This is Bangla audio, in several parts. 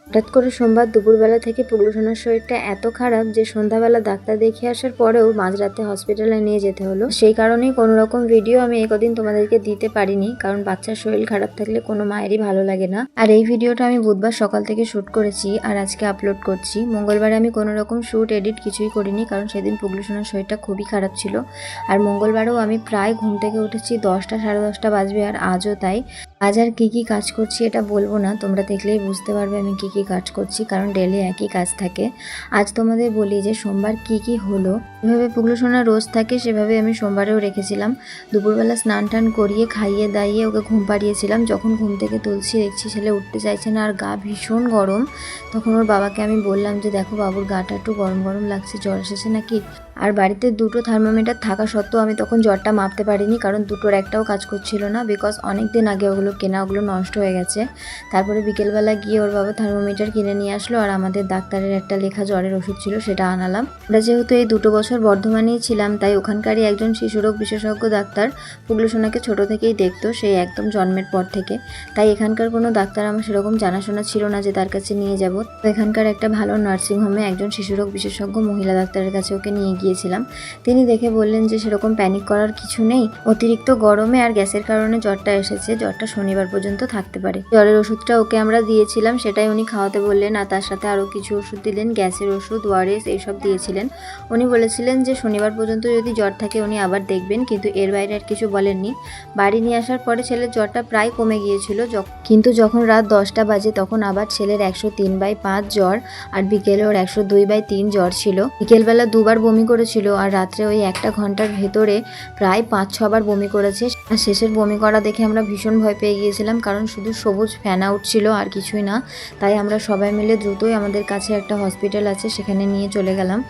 হঠাৎ করে সোমবার দুপুরবেলা থেকে পুগলু সোনার শরীরটা এত খারাপ যে সন্ধ্যাবেলা ডাক্তার দেখিয়ে আসার পরেও মাঝরাতে হসপিটালে নিয়ে যেতে হলো। সেই কারণেই কোনো রকম ভিডিও আমি এই কদিন তোমাদেরকে দিতে পারিনি, কারণ বাচ্চার শরীর খারাপ থাকলে কোনো মায়েরই ভালো লাগে না। আর এই ভিডিওটা আমি বুধবার সকাল থেকে শ্যুট করেছি আর আজকে আপলোড করছি। মঙ্গলবারে আমি কোনো রকম শ্যুট এডিট কিছুই করিনি, কারণ সেদিন পুগলু সোনার শরীরটা খুবই খারাপ ছিল। আর মঙ্গলবারেও আমি প্রায় ঘুম থেকে উঠেছি 10টা সাড়ে 10টা বাজবে, আর আজও তাই। আজ আর কী কাজ করছি এটা বলবো না, তোমরা দেখলেই বুঝতে পারবে আমি কী কাজ করছি, কারণ ডেলি একই কাজ থাকে। আজ তোমাদের বলি যে সোমবার কি হলো। যেভাবে পুগলু সোনা রোজ থাকে সেভাবে আমি সোমবারেও রেখেছিলাম। দুপুরবেলা স্নান টান করিয়ে খাইয়ে দাইয়ে ওকে ঘুম পাড়িয়েছিলাম। যখন ঘুম থেকে তুলছি দেখছি ছেলে উঠতে চাইছে না আর গা ভীষণ গরম। তখন ওর বাবাকে আমি বললাম যে দেখো বাবুর গাটা একটু গরম গরম লাগছে, জ্বর এসেছে নাকি। আর বাড়িতে দুটো থার্মোমিটার থাকা সত্ত্বেও আমি তখন জ্বরটা মাপতে পারিনি, কারণ দুটোর একটাও কাজ করছিল না, বিকজ অনেক দিন আগে ওগুলো কেনা, ওগুলো নষ্ট হয়ে গেছে। তারপরে বিকেলবেলা গিয়ে ওর বাবা থার্মোমিটার কিনে নিয়ে আসলো, আর আমাদের ডাক্তারের একটা লেখা জ্বরের ওষুধ ছিল সেটা আনালাম। আমরা যেহেতু এই 2 বছর বর্ধমানেই ছিলাম, তাই ওখানকারই একজন শিশুরোগ বিশেষজ্ঞ ডাক্তার পুগলু সোনাকে ছোটো থেকেই দেখতো, সেই একদম জন্মের পর থেকে। তাই এখানকার কোনো ডাক্তার আমার সেরকম জানাশোনা ছিল না যে তার কাছে নিয়ে যাব। তো এখানকার একটা ভালো নার্সিংহোমে একজন শিশুরোগ বিশেষজ্ঞ মহিলা ডাক্তারের কাছে ওকে নিয়ে গিয়েছিলাম। তিনি দেখে বললেন যে সেরকম প্যানিক করার কিছু নেই, অতিরিক্ত গরমে আর গ্যাসের কারণে জ্বরটা এসেছে, জ্বরটা শনিবার পর্যন্ত থাকতে পারে। জ্বরের ওষুধটা ওকে আমরা দিয়েছিলাম, সেটাই উনি খাওয়াতে বললেন, আর তার সাথে আরও কিছু ওষুধ দিলেন, গ্যাসের ওষুধ, ওআরএস এইসব দিয়েছিলেন। উনি বলেছিলেন যে শনিবার পর্যন্ত যদি জ্বর থাকে উনি আবার দেখবেন, কিন্তু এর বাইরে আর কিছু বলেননি। বাড়ি নিয়ে আসার পরে ছেলের জ্বরটা প্রায় কমে গিয়েছিল, কিন্তু যখন রাত 10টা বাজে তখন আবার ছেলের 103/5 জ্বর, আর বিকেলে ওর 102/3 জ্বর ছিল। বিকেলবেলা 2বার বমি করেছিল, আর রাত্রে ওই 1 ঘন্টার ভেতরে প্রায় 5-6 বার বমি করেছে। আর শেষের বমি করা দেখে আমরা ভীষণ ভয় পেয়ে গিয়েছিলাম, কারণ শুধু সবুজ ফেনা উঠছিল আর কিছুই না। তাই আমরা সবাই মিলে দ্রুতই আমাদের কাছে একটা হসপিটাল আছে সেখানে নিয়ে চলে গেলাম।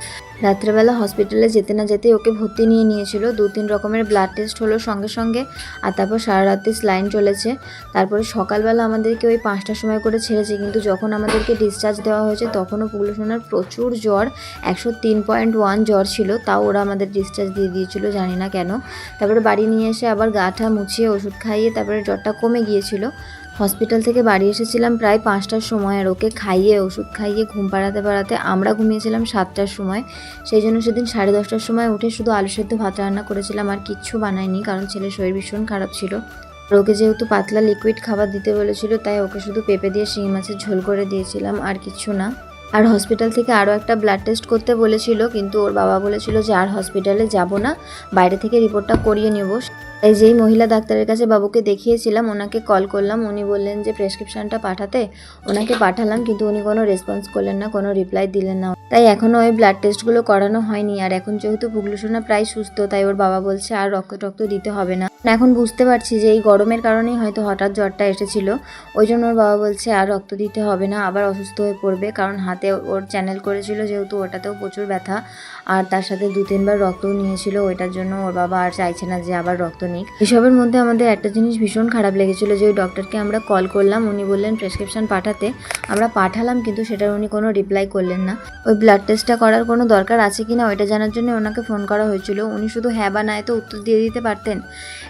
রাত্রেবেলা হসপিটালে যেতে না যেতেই ওকে ভর্তি নিয়েছিল। 2-3 রকমের ব্লাড টেস্ট হলো সঙ্গে সঙ্গে, আর তারপর সারা রাতে স্লাইন চলেছে। তারপরে সকালবেলা আমাদেরকে ওই 5টার সময় করে ছেড়েছে, কিন্তু যখন আমাদেরকে ডিসচার্জ দেওয়া হয়েছে তখনও পুগলু সোনার প্রচুর জ্বর, 103.1 জ্বর ছিল, তাও ওরা আমাদের ডিসচার্জ দিয়ে দিয়েছিল, জানি না কেন। তারপরে বাড়ি নিয়ে এসে আবার গাটা মুছিয়ে ওষুধ খাইয়ে তারপরে জ্বরটা কমে গিয়েছিল। হসপিটাল থেকে বাড়ি এসেছিলাম প্রায় 5টার সময়, আর ওকে খাইয়ে ওষুধ খাইয়ে ঘুম পাড়াতে আমরা ঘুমিয়েছিলাম 7টার সময়। সেই জন্য সেদিন 10:30টার সময় উঠে শুধু আলু সেদ্ধ ভাত রান্না করেছিলাম, আর কিচ্ছু বানাইনি, কারণ ছেলের শরীর ভীষণ খারাপ ছিল। ওকে যেহেতু পাতলা লিকুইড খাবার দিতে বলেছিল, তাই ওকে শুধু পেঁপে দিয়ে শিঙি মাছের ঝোল করে দিয়েছিলাম, আর কিছু না। আর হসপিটাল থেকে আরও একটা ব্লাড টেস্ট করতে বলেছিল, কিন্তু ওর বাবা বলেছিল যে আর হসপিটালে যাব না, বাইরে থেকে রিপোর্টটা করিয়ে নেব। তাই যেই মহিলা ডাক্তারের কাছে বাবুকে দেখিয়েছিলাম ওনাকে কল করলাম, উনি বললেন যে প্রেসক্রিপশানটা পাঠাতে। ওনাকে পাঠালাম, কিন্তু উনি কোনো রেসপন্স করলেন না, কোনো রিপ্লাই দিলেন না। তাই এখনও ওই ব্লাড টেস্টগুলো করানো হয়নি। আর এখন যেহেতু পুগলু সোনা প্রায় সুস্থ, তাই ওর বাবা বলছে আর রক্ত দিতে হবে না। এখন বুঝতে পারছি যে এই গরমের কারণেই হয়তো হঠাৎ জ্বরটা এসেছিল, ওই জন্য ওর বাবা বলছে আর রক্ত দিতে হবে না, আবার অসুস্থ হয়ে পড়বে, কারণ হাতে ওর চ্যানেল করেছিল যেহেতু, ওটাতেও প্রচুর ব্যথা, আর তার সাথে 2-3 বার রক্তও নিয়েছিল, ওইটার জন্য ওর বাবা আর চাইছে না যে আবার রক্ত নিক। এসবের মধ্যে আমাদের একটা জিনিস ভীষণ খারাপ লেগেছিল যে ওই ডক্টরকে আমরা কল করলাম, উনি বললেন প্রেসক্রিপশন পাঠাতে। আমরা পাঠালাম, কিন্তু সেটার উনি কোনো রিপ্লাই করলেন না। ওই ব্লাড টেস্টটা করার কোনো দরকার আছে কিনা ওইটা জানার জন্য ওনাকে ফোন করা হয়েছিল। উনি শুধু হ্যাঁ বা না তো উত্তর দিয়ে দিতে পারতেন,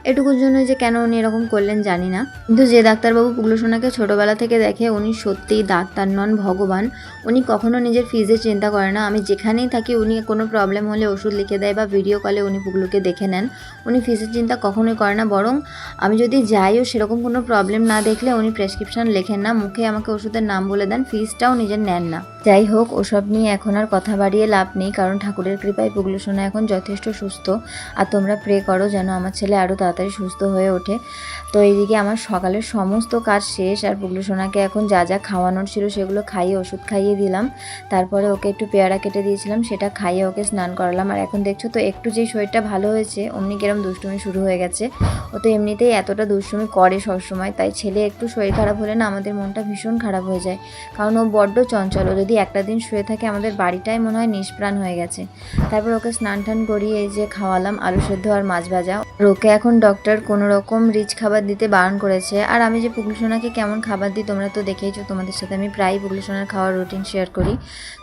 এটুকুর জন্য যে কেন উনি এরকম করলেন জানি না। কিন্তু যে ডাক্তারবাবু পুগলু সোনাকে ছোটোবেলা থেকে দেখে, উনি সত্যিই ডাক্তার নন, ভগবান। উনি কখনো নিজের ফিজের চিন্তা করে না। আমি যেখানেই থাকি উনি কোনো প্রবলেম হলে ওষুধ লিখে দেয়, বা ভিডিও কলে উনি পুগলুকে দেখে নেন। উনি ফিজের চিন্তা কখনোই করে না, বরং আমি যদি যাইও সেরকম কোনো প্রবলেম না দেখলে উনি প্রেসক্রিপশন লেখেন না, মুখে আমাকে ওষুধের নাম বলে দেন, ফিজটাও নিজের নেন না। যাই হোক, ওসব নিয়ে এখন আর কথা বাড়িয়ে লাভ নেই, কারণ ঠাকুরের কৃপায় পুগলু সোনা এখন যথেষ্ট সুস্থ। আর তোমরা প্রে করো যেন আমার ছেলে আরও তাড়াতাড়ি সুস্থ হয়ে ওঠে। তো এইদিকে আমার সকালের সমস্ত কাজ শেষ, আর পুগলু সোনাকে এখন যা যা খাওয়ানোর ছিল সেগুলো খাইয়ে ওষুধ খাইয়ে দিলাম। তারপরে ওকে একটু পেয়ারা কেটে দিয়েছিলাম, সেটা খাইয়ে ওকে স্নান করালাম। আর এখন দেখছো তো একটু যেই শরীরটা ভালো হয়েছে অমনি কিরম দুষ্টুমি শুরু হয়ে গেছে। ও তো এমনিতেই এতটা দুষ্টুমি করে সবসময়, তাই ছেলে একটু শরীর খারাপ হলে না আমাদের মনটা ভীষণ খারাপ হয়ে যায়, কারণ ও বড্ড চঞ্চল। ও যদি একটা দিন শুয়ে থাকে আমাদের বাড়িটাই মনে হয় নিষ্প্রাণ হয়ে গেছে। তারপর ওকে স্নান টান করিয়ে এই যে খাওয়ালাম আলু সেদ্ধ আর মাছ ভাজা। ওকে এখন ডক্টর কোনো রকম রিচ খাবার দিতে বারণ করেছে। আর আমি যে পুগলু সোনাকে কেমন খাবার দিই তোমরা তো দেখেইছো, তোমাদের সাথে আমি প্রায়ই পুগলু সোনার খাওয়ার রুটিন শেয়ার করি।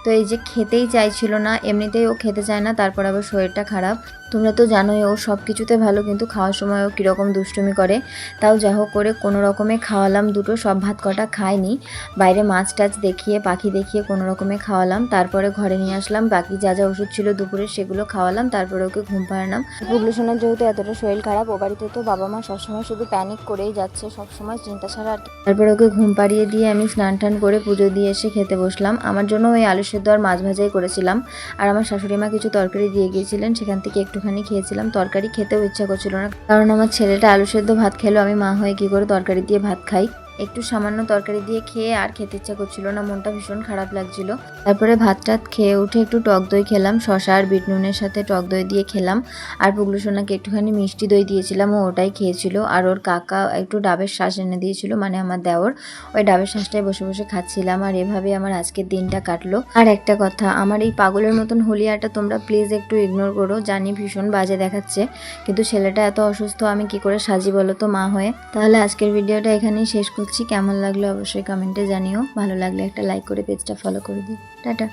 তো এই যে খেতেই চাইছিল না, এমনিতেই ও খেতে চায় না, তারপর আবার শরীরটা খারাপ। তোমরা তো জানোই ও সব কিছুতে ভালো, কিন্তু খাওয়ার সময় ও কীরকম দুষ্টুমি করে। তাও যা হোক করে কোনো রকমে খাওয়ালাম দুটো, সব ভাত কটা খায়নি। বাইরে মাছ টাছ দেখিয়ে পাখি দেখিয়ে কোনো রকমে খাওয়ালাম, তারপরে ঘরে নিয়ে আসলাম, বাকি যা যা ওষুধ ছিল দুপুরে সেগুলো খাওয়ালাম, তারপরে ওকে ঘুম পাড়ালাম। পুগলু সোনার যেহেতু এতটা শরীর খারাপ, ও বাড়িতে তো বাবা মা সবসময় শুধু প্যানিক করেই যাচ্ছে, সবসময় চিন্তা ছাড়া আর। তারপরে ওকে ঘুম পাড়িয়ে দিয়ে আমি স্নান টান করে পুজো দিয়ে এসে খেতে বসলাম। আমার জন্য ওই আলু সেদ্ধ আর মাছ ভাজাই করেছিলাম, আর আমার শাশুড়ি মা কিছু তরকারি দিয়ে গিয়েছিলেন, সেখান থেকে একটুখানি খেয়েছিলাম। তরকারি খেতেও ইচ্ছা করছিল না, কারণ আমার ছেলেটা আলু সেদ্ধ ভাত খেলো, আমি মা হয়ে কী করে তরকারি দিয়ে ভাত খাই। একটু সামান্য তরকারি দিয়ে খেয়ে আর খেতে ইচ্ছা করছিল না, মনটা ভীষণ খারাপ লাগছিল। তারপরে ভাত টাত খেয়ে উঠে একটু টক দই খেলাম, শশা আর বিট নুনের সাথে টক দই দিয়ে খেলাম। আর পুগলু সোনাকে একটুখানি মিষ্টি দই দিয়েছিলাম, ও ওটাই খেয়েছিল। আর ওর কাকা একটু ডাবের শ্বাস এনে দিয়েছিল, মানে আমার দেওর, ওই ডাবের শ্বাসটাই বসে বসে খাচ্ছিলাম। আর এভাবে আমার আজকের দিনটা কাটলো। আর একটা কথা, আমার এই পাগলের মতন হুলিয়াটা তোমরা প্লিজ একটু ইগনোর করো, জানি ভীষণ বাজে দেখাচ্ছে, কিন্তু ছেলেটা এত অসুস্থ, আমি কি করে সাজি বলো তো মা হয়ে। তাহলে আজকের ভিডিওটা এখানেই শেষ করছি। কেমন লাগলো অবশ্যই কমেন্টে জানিও, ভালো লাগলে একটা লাইক করে পেজটা ফলো করে দিও। টাটা।